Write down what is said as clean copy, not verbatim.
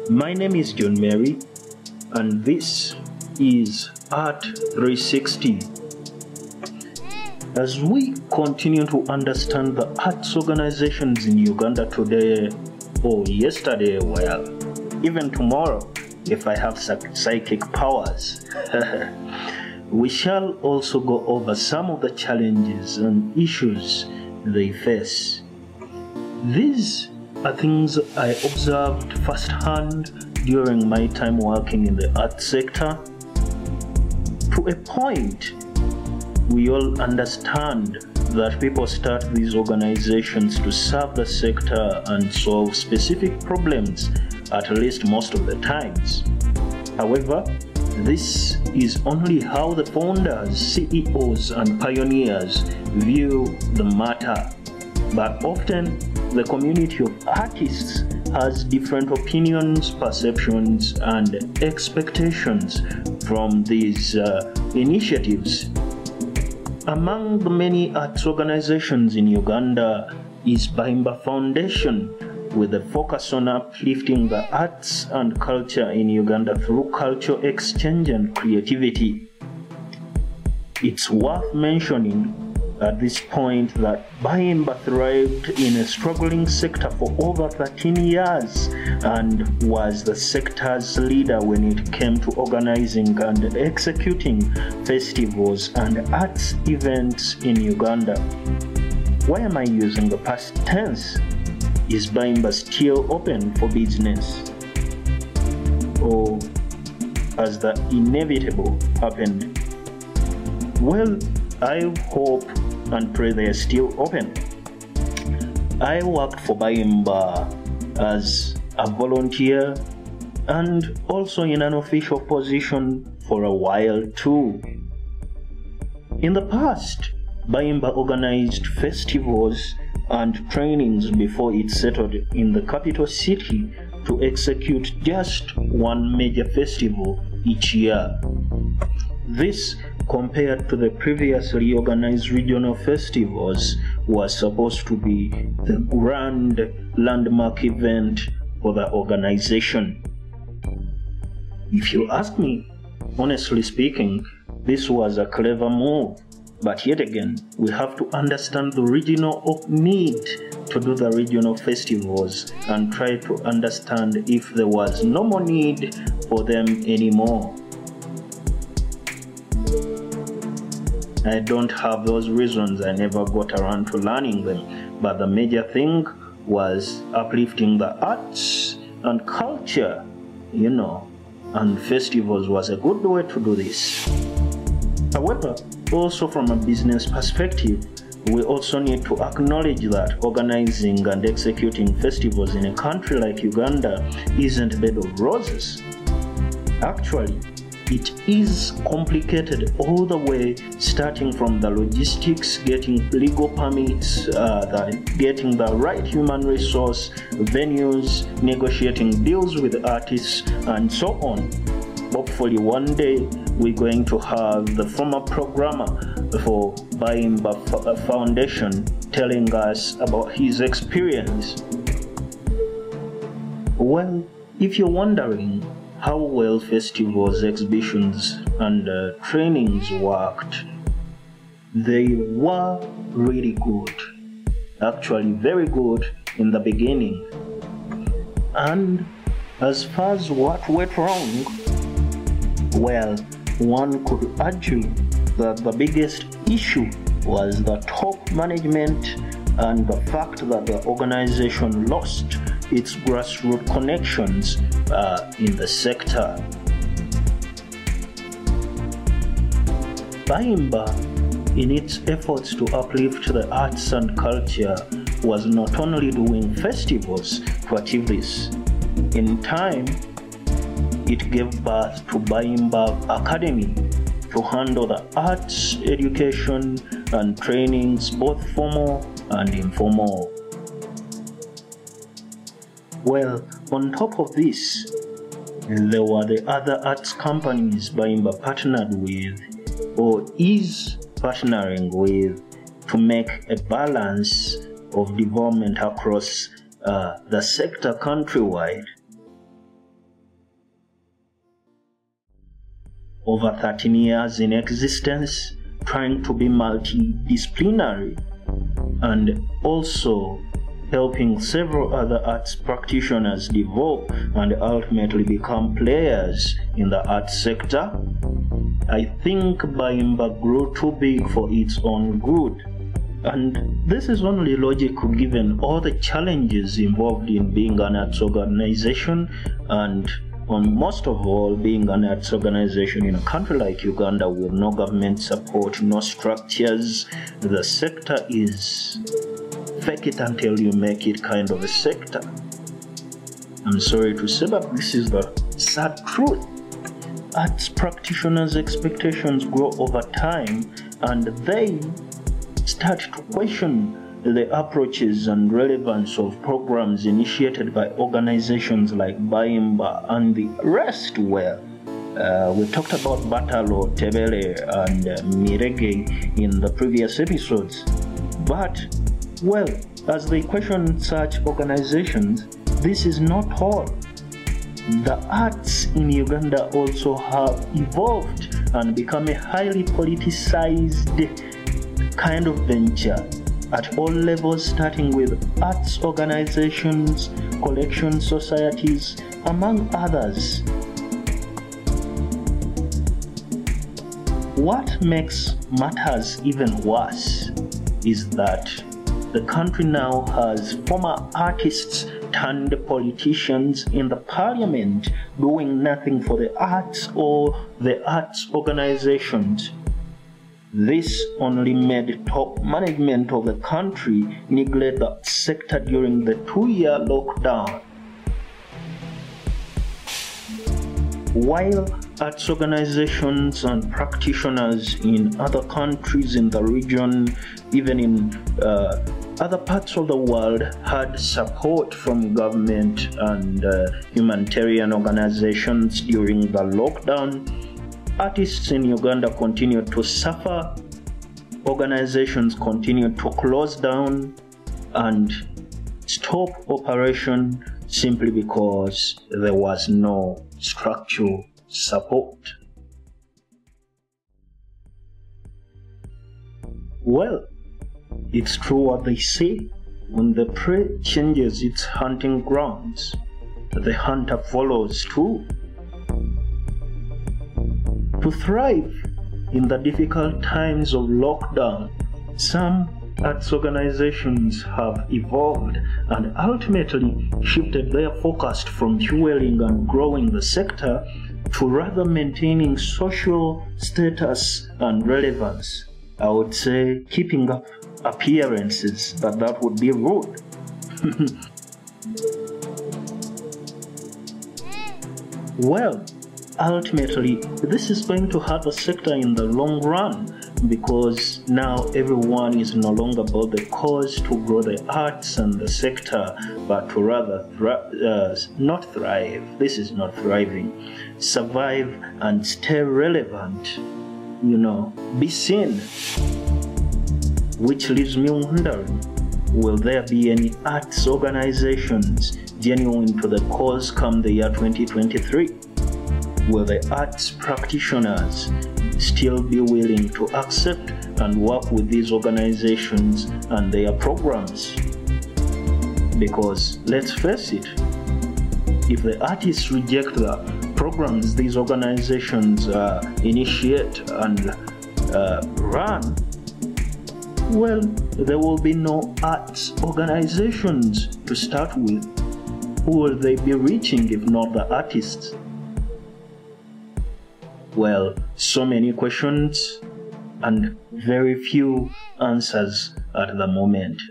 My name is John Mary, and this is Art 360. As we continue to understand the arts organizations in Uganda today, or yesterday, well, even tomorrow, if I have psychic powers, we shall also go over some of the challenges and issues they face. These are things I observed firsthand during my time working in the arts sector. To a point, we all understand that people start these organizations to serve the sector and solve specific problems, at least most of the times. However, this is only how the founders, CEOs, and pioneers view the matter. But often, the community of artists has different opinions, perceptions, and expectations from these initiatives. Among the many arts organizations in Uganda is Bahimba Foundation, with a focus on uplifting the arts and culture in Uganda through cultural exchange and creativity. It's worth mentioning at this point that Bahimba thrived in a struggling sector for over 13 years and was the sector's leader when it came to organizing and executing festivals and arts events in Uganda. Why am I using the past tense? Is Bahimba still open for business? Or has the inevitable happened? Well, I hope and pray they are still open. I worked for Bahimba as a volunteer and also in an official position for a while too. In the past, Bahimba organized festivals and trainings before it settled in the capital city to execute just one major festival each year. This, compared to the previously organized regional festivals, was supposed to be the grand landmark event for the organization. If you ask me, honestly speaking, this was a clever move. But yet again, we have to understand the regional need to do the regional festivals and try to understand if there was no more need for them anymore. I don't have those reasons, I never got around to learning them, but the major thing was uplifting the arts and culture, and festivals was a good way to do this. However, also from a business perspective, we also need to acknowledge that organizing and executing festivals in a country like Uganda isn't a bed of roses. Actually, it is complicated all the way, starting from the logistics, getting legal permits, getting the right human resource, venues, negotiating deals with artists, and so on. Hopefully one day we're going to have the former programmer for Bahimba Foundation telling us about his experience. Well, if you're wondering how well festivals, exhibitions, and trainings worked, they were really good. Actually, very good in the beginning. And as far as what went wrong, well, one could argue that the biggest issue was the top management and the fact that the organization lost its grassroots connections in the sector. Bahimba, in its efforts to uplift the arts and culture, was not only doing festivals to achieve this. In time, it gave birth to Bahimba Academy to handle the arts education and trainings, both formal and informal. Well, on top of this, there were the other arts companies Bahimba partnered with or is partnering with to make a balance of development across the sector countrywide. over 13 years in existence, trying to be multidisciplinary, and also helping several other arts practitioners develop and ultimately become players in the arts sector. I think Bayimba grew too big for its own good. And this is only logical given all the challenges involved in being an arts organization, and on most of all, being an arts organization in a country like Uganda with no government support, no structures. The sector is fake it until you make it kind of a sector. I'm sorry to say, but this is the sad truth. Arts practitioners' expectations grow over time, and they start to question the approaches and relevance of programs initiated by organizations like Bayimba and the rest. Well, we talked about Batalo, Tebele, and Mirege in the previous episodes. But, well, as they question such organizations, this is not all. The arts in Uganda also have evolved and become a highly politicized kind of venture at all levels, starting with arts organizations, collection societies, among others. What makes matters even worse is that the country now has former artists turned politicians in the parliament doing nothing for the arts or the arts organizations. This only made top management of the country neglect the sector during the 2-year lockdown. While arts organizations and practitioners in other countries in the region, even in other parts of the world, had support from government and humanitarian organizations during the lockdown, artists in Uganda continued to suffer, organizations continued to close down and stop operation simply because there was no structural support. Well, it's true what they say, when the prey changes its hunting grounds, the hunter follows too. To thrive in the difficult times of lockdown, some arts organizations have evolved and ultimately shifted their focus from fueling and growing the sector to rather maintaining social status and relevance. I would say keeping up appearances, but that would be rude. Well, ultimately, this is going to hurt the sector in the long run, because now everyone is no longer about the cause to grow the arts and the sector, but to rather not thrive. This is not thriving. Survive and stay relevant, be seen. Which leaves me wondering, will there be any arts organizations genuine to the cause come the year 2023? Will the arts practitioners still be willing to accept and work with these organizations and their programs? Because let's face it, if the artists reject the programs these organizations initiate and run, well, there will be no arts organizations to start with. Who will they be reaching if not the artists? Well, so many questions and very few answers at the moment.